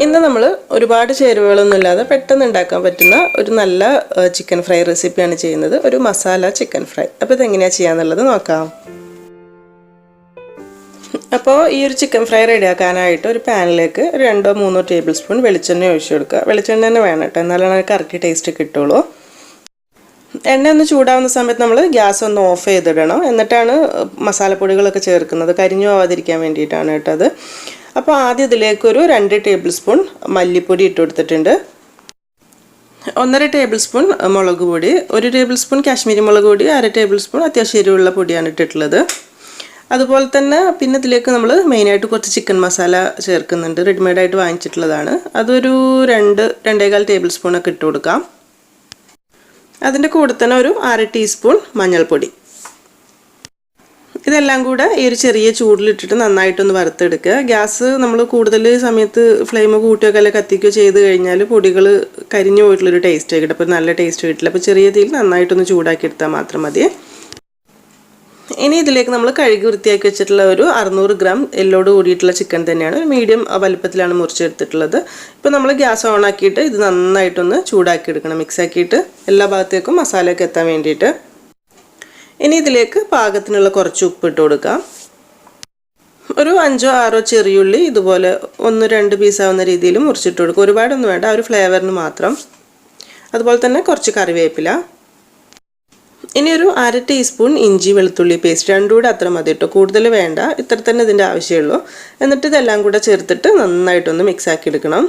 ഇന്ന് നമ്മൾ ഒരുപാട് ചേരുവകളൊന്നും ഇല്ലാതെ പെട്ടെന്ന് ഉണ്ടാക്കാൻ പറ്റുന്ന ഒരു നല്ല ചിക്കൻ ഫ്രൈ റെസിപ്പിയാണ് ചെയ്യുന്നത്. ഒരു മസാല ചിക്കൻ ഫ്രൈ. അപ്പോൾ ഇതെങ്ങനെയാണ് ചെയ്യാന്നുള്ളത് നോക്കാം. അപ്പോൾ ഈ ഒരു ചിക്കൻ ഫ്രൈ റെഡിയാക്കാനായിട്ട് ഒരു പാനിലേക്ക് 2-3 ടേബിൾ സ്പൂൺ വെളിച്ചെണ്ണ ഒഴിച്ചു കൊടുക്കുക. വെളിച്ചെണ്ണ തന്നെ വേണം കേട്ടോ, എന്നാലാണ് കറക്റ്റ് ടേസ്റ്റ് കിട്ടുള്ളൂ. എണ്ണ ഒന്ന് ചൂടാവുന്ന സമയത്ത് നമ്മൾ ഗ്യാസ് ഒന്ന് ഓഫ് ചെയ്തിടണം. എന്നിട്ടാണ് മസാലപ്പൊടികളൊക്കെ ചേർക്കുന്നത്. കരിഞ്ഞു പോവാതിരിക്കാൻ വേണ്ടിയിട്ടാണ് കേട്ടോ അത്. അപ്പോൾ ആദ്യം ഇതിലേക്കൊരു 2 ടേബിൾ സ്പൂൺ മല്ലിപ്പൊടി ഇട്ട് കൊടുത്തിട്ടുണ്ട്. 1.5 ടേബിൾ സ്പൂൺ മുളക് പൊടി, 1 ടേബിൾ സ്പൂൺ കാശ്മീരി മുളക് പൊടി, 1/2 ടേബിൾ സ്പൂൺ അത്യാവശ്യം എരിവുള്ള പൊടിയാണ് ഇട്ടിട്ടുള്ളത്. അതുപോലെ തന്നെ പിന്നെ ഇതിലേക്ക് നമ്മൾ മെയിനായിട്ട് കുറച്ച് ചിക്കൻ മസാല ചേർക്കുന്നുണ്ട്. റെഡിമെയ്ഡായിട്ട് വാങ്ങിച്ചിട്ടുള്ളതാണ്. അതൊരു 2-2.25 ടേബിൾ സ്പൂണൊക്കെ ഇട്ട് കൊടുക്കാം. അതിൻ്റെ കൂടെ തന്നെ ഒരു 1/2 ടീസ്പൂൺ മഞ്ഞൾപ്പൊടി. ഇതെല്ലാം കൂടെ ഈ ഒരു ചെറിയ ചൂടിലിട്ടിട്ട് നന്നായിട്ടൊന്ന് വറുത്തെടുക്കുക. ഗ്യാസ് നമ്മൾ കൂടുതൽ സമയത്ത് ഫ്ലെയിം കൂട്ടുകയോ അല്ലെങ്കിൽ കത്തിക്കുകയോ ചെയ്ത് കഴിഞ്ഞാൽ പൊടികൾ കരിഞ്ഞു പോയിട്ടുള്ളൊരു ടേസ്റ്റ് കിട്ടും. അപ്പോൾ നല്ല ടേസ്റ്റ് കിട്ടില്ല. അപ്പോൾ ചെറിയ തീയിൽ നന്നായിട്ടൊന്ന് ചൂടാക്കി എടുത്താൽ മാത്രം മതി. ഇനി ഇതിലേക്ക് നമ്മൾ കഴുകി വൃത്തിയാക്കി വെച്ചിട്ടുള്ള ഒരു 600 ഗ്രാം എല്ലോട് കൂടിയിട്ടുള്ള ചിക്കൻ തന്നെയാണ്. ഒരു മീഡിയം വലുപ്പത്തിലാണ് മുറിച്ചെടുത്തിട്ടുള്ളത്. ഇപ്പോൾ നമ്മൾ ഗ്യാസ് ഓൺ ആക്കിയിട്ട് ഇത് നന്നായിട്ടൊന്ന് ചൂടാക്കി എടുക്കണം. മിക്സ് ആക്കിയിട്ട് എല്ലാ ഭാഗത്തേക്കും മസാലയൊക്കെ എത്താൻ വേണ്ടിയിട്ട്. ഇനി ഇതിലേക്ക് പാകത്തിനുള്ള കുറച്ച് ഉപ്പ് ഇട്ട് കൊടുക്കാം. ഒരു 5-6 ചെറിയുള്ളി ഇതുപോലെ 1-2 പീസാവുന്ന രീതിയിൽ മുറിച്ചിട്ട് കൊടുക്കുക. ഒരുപാടൊന്നും വേണ്ട, ആ ഒരു ഫ്ലേവറിന് മാത്രം. അതുപോലെ തന്നെ കുറച്ച് കറിവേപ്പില. ഇനി ഒരു 1/2 ടീസ്പൂൺ ഇഞ്ചി വെളുത്തുള്ളി പേസ്റ്റ്, രണ്ടും കൂടെ അത്ര മതി കേട്ടോ, കൂടുതൽ വേണ്ട. ഇത്ര തന്നെ ഇതിൻ്റെ ആവശ്യമുള്ളൂ. എന്നിട്ട് ഇതെല്ലാം കൂടെ ചേർത്തിട്ട് നന്നായിട്ടൊന്ന് മിക്സ് ആക്കി എടുക്കണം.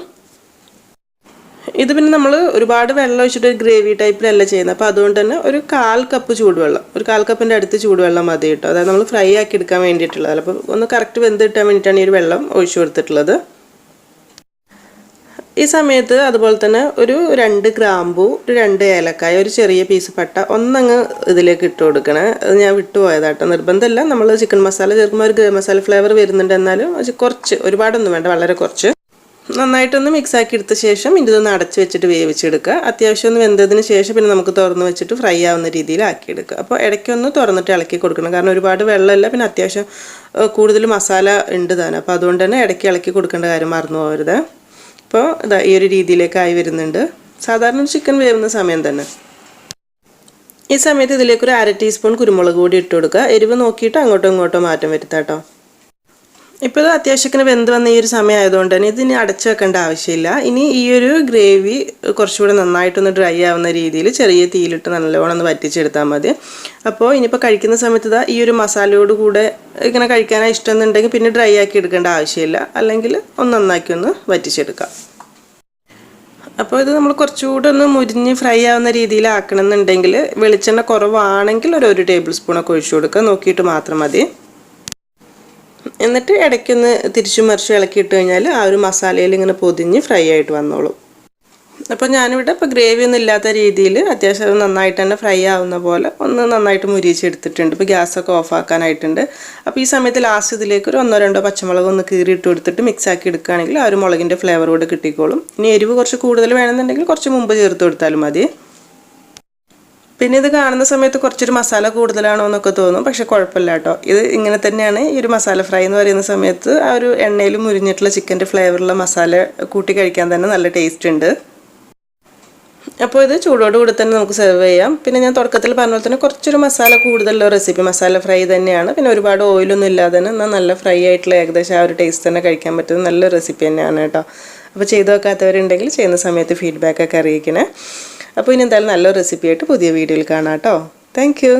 ഇത് പിന്നെ നമ്മൾ ഒരുപാട് വെള്ളം ഒഴിച്ചിട്ട് ഗ്രേവി ടൈപ്പിലല്ല ചെയ്യുന്നത്. അപ്പോൾ അതുകൊണ്ട് തന്നെ ഒരു 1/4 കപ്പ് ചൂടുവെള്ളം, ഒരു 1/4 കപ്പിൻ്റെ അടുത്ത് ചൂടുവെള്ളം മതി കേട്ടോ. അതായത് നമ്മൾ ഫ്രൈ ആക്കി എടുക്കാൻ വേണ്ടിയിട്ടുള്ളത്. അപ്പോൾ ഒന്ന് കറക്റ്റ് വെന്ത് കിട്ടാൻ വേണ്ടിയിട്ടാണ് ഈ ഒരു വെള്ളം ഒഴിച്ചു കൊടുത്തിട്ടുള്ളത്. ഈ സമയത്ത് അതുപോലെ തന്നെ ഒരു 2 ഗ്രാമ്പൂ, 2 ഏലക്കായ, ഒരു ചെറിയ പീസ് പട്ട ഒന്നങ്ങ് ഇതിലേക്ക് ഇട്ട് കൊടുക്കണേ. അത് ഞാൻ വിട്ടുപോയതാട്ടോ. നിർബന്ധമല്ല, നമ്മൾ ചിക്കൻ മസാല ചേർക്കുമ്പോൾ ഒരു ഗരം മസാല ഫ്ലേവർ വരുന്നുണ്ട്. എന്നാലും കുറച്ച്, ഒരുപാടൊന്നും വേണ്ട, വളരെ കുറച്ച്. നന്നായിട്ടൊന്ന് മിക്സ് ആക്കി എടുത്ത ശേഷം ഇതൊന്ന് അടച്ച് വെച്ചിട്ട് വേവിച്ചെടുക്കുക. അത്യാവശ്യം ഒന്ന് വെന്തതിന് ശേഷം പിന്നെ നമുക്ക് തുറന്ന് വെച്ചിട്ട് ഫ്രൈ ആവുന്ന രീതിയിൽ ആക്കിയെടുക്കുക. അപ്പോൾ ഇടയ്ക്കൊന്ന് തുറന്നിട്ട് ഇളക്കി കൊടുക്കണം. കാരണം ഒരുപാട് വെള്ളമില്ല, പിന്നെ അത്യാവശ്യം കൂടുതൽ മസാല ഉണ്ട് താനും. അപ്പോൾ അതുകൊണ്ട് തന്നെ ഇടയ്ക്ക് ഇളക്കി കൊടുക്കേണ്ട കാര്യം മറന്നു പോകരുത്. അപ്പോൾ ഇതാ ഈ ഒരു രീതിയിലേക്കായി വരുന്നുണ്ട്. സാധാരണ ചിക്കൻ വേവുന്ന സമയം തന്നെ. ഈ സമയത്ത് ഇതിലേക്കൊരു 1/2 ടീസ്പൂൺ കുരുമുളക് പൊടി ഇട്ട് കൊടുക്കുക. എരിവ് നോക്കിയിട്ട് അങ്ങോട്ടോ ഇങ്ങോട്ടോ മാറ്റം വരുത്താം കേട്ടോ. ഇപ്പോൾ ഇത് അത്യാവശ്യത്തിന് വെന്ത് വന്ന ഈ ഒരു സമയം ആയതുകൊണ്ട് തന്നെ ഇതിന് അടച്ചു വെക്കേണ്ട ആവശ്യമില്ല. ഇനി ഈ ഒരു ഗ്രേവി കുറച്ചുകൂടെ നന്നായിട്ടൊന്ന് ഡ്രൈ ആവുന്ന രീതിയിൽ ചെറിയ തീയിലിട്ട് നല്ലോണം ഒന്ന് വറ്റിച്ചെടുത്താൽ മതി. അപ്പോൾ ഇനിയിപ്പോൾ കഴിക്കുന്ന സമയത്ത് ഇതാ ഈ ഒരു മസാലയോട് കൂടെ ഇങ്ങനെ കഴിക്കാനായി ഇഷ്ടമെന്നുണ്ടെങ്കിൽ പിന്നെ ഡ്രൈ ആക്കി എടുക്കേണ്ട ആവശ്യമില്ല. അല്ലെങ്കിൽ ഒന്ന് നന്നാക്കി ഒന്ന് വറ്റിച്ചെടുക്കാം. അപ്പോൾ ഇത് നമ്മൾ കുറച്ചുകൂടെ ഒന്ന് മുരിഞ്ഞ് ഫ്രൈ ആവുന്ന രീതിയിലാക്കണം എന്നുണ്ടെങ്കിൽ വെളിച്ചെണ്ണ കുറവാണെങ്കിൽ ഒരു 1 ടേബിൾ സ്പൂണൊക്കെ ഒഴിച്ചു കൊടുക്കുക. നോക്കിയിട്ട് മാത്രം മതി. എന്നിട്ട് ഇടയ്ക്കൊന്ന് തിരിച്ചു മറിച്ച് ഇളക്കിയിട്ട് കഴിഞ്ഞാൽ ആ ഒരു മസാലയിൽ ഇങ്ങനെ പൊതിഞ്ഞ് ഫ്രൈ ആയിട്ട് വന്നോളും. അപ്പോൾ ഞാനിവിടെ ഇപ്പോൾ ഗ്രേവി ഒന്നും ഇല്ലാത്ത രീതിയിൽ അത്യാവശ്യം നന്നായിട്ട് തന്നെ ഫ്രൈ ആവുന്ന പോലെ ഒന്ന് നന്നായിട്ട് മുരിച്ചെടുത്തിട്ടുണ്ട്. ഇപ്പോൾ ഗ്യാസൊക്കെ ഓഫ് ആക്കാനായിട്ടുണ്ട്. അപ്പോൾ ഈ സമയത്ത് ലാസ്റ്റ് ഇതിലേക്ക് ഒരു 1-2 പച്ചമുളക് ഒന്ന് കീറിയിട്ട് കൊടുത്തിട്ട് മിക്സ് ആക്കി എടുക്കുകയാണെങ്കിൽ ആ ഒരു മുളകിൻ്റെ ഫ്ലേവർ കൂടെ കിട്ടിക്കോളും. ഇനി എരിവ് കുറച്ച് കൂടുതൽ വേണമെന്നുണ്ടെങ്കിൽ കുറച്ച് മുമ്പ് ചേർത്ത് കൊടുത്താലും മതി. പിന്നെ ഇത് കാണുന്ന സമയത്ത് കുറച്ചൊരു മസാല കൂടുതലാണോ എന്നൊക്കെ തോന്നും. പക്ഷെ കുഴപ്പമില്ല കേട്ടോ. ഇത് ഇങ്ങനെ തന്നെയാണ്. ഈ ഒരു മസാല ഫ്രൈ എന്ന് പറയുന്ന സമയത്ത് ആ ഒരു എണ്ണയിൽ മുരിഞ്ഞിട്ടുള്ള ചിക്കൻ്റെ ഫ്ലേവറുള്ള മസാല കൂട്ടി കഴിക്കാൻ തന്നെ നല്ല ടേസ്റ്റ് ഉണ്ട്. അപ്പോൾ ഇത് ചൂടോടുകൂടി തന്നെ നമുക്ക് സെർവ് ചെയ്യാം. പിന്നെ ഞാൻ തുടക്കത്തിൽ പറഞ്ഞ പോലെ തന്നെ കുറച്ചൊരു മസാല കൂടുതലുള്ള റെസിപ്പി, മസാല ഫ്രൈ തന്നെയാണ്. പിന്നെ ഒരുപാട് ഓയിലൊന്നും ഇല്ലാതെ തന്നെ എന്നാൽ നല്ല ഫ്രൈ ആയിട്ടുള്ള ഏകദേശം ആ ഒരു ടേസ്റ്റ് തന്നെ കഴിക്കാൻ പറ്റുന്ന നല്ല റെസിപ്പി തന്നെയാണ് കേട്ടോ. അപ്പോൾ ചെയ്ത് വെക്കാത്തവരുണ്ടെങ്കിൽ ചെയ്യുന്ന സമയത്ത് ഫീഡ്ബാക്കൊക്കെ അറിയിക്കണേ. അപ്പോൾ ഇനി എന്തായാലും നല്ലൊരു റെസിപ്പി ആയിട്ട് പുതിയ വീഡിയോയിൽ കാണാം കേട്ടോ. Thank you.